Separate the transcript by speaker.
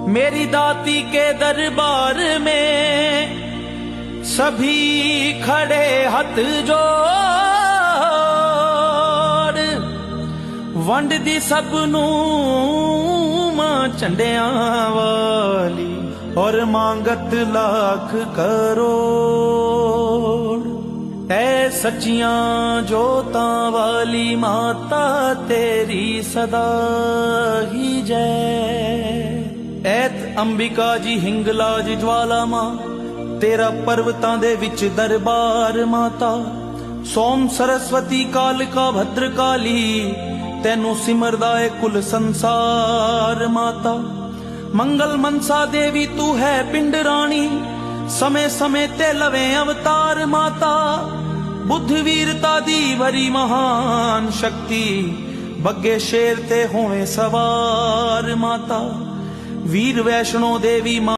Speaker 1: मेरी दाती के दरबार में सभी खड़े हथ जोड़ वंड दी सबनू मां झंडियां वाली और मांगत लाख करोड़। ऐ सच्चियां जोतां वाली माता तेरी सदा ही जय। ऐत अंबिका जी हिंगलाज ज्वाला मां तेरा पर्वतां दे विच दरबार माता। सोम सरस्वती कालिका भद्रकाली तैनू सिमरदा है कुल संसार माता। मंगल मनसा देवी तू है पिंड रानी समय समय ते लवे अवतार माता। बुद्ध वीरता दी भरी महान शक्ति बग्गे शेर ते होवे सवार माता। वीर वैष्णो देवी मां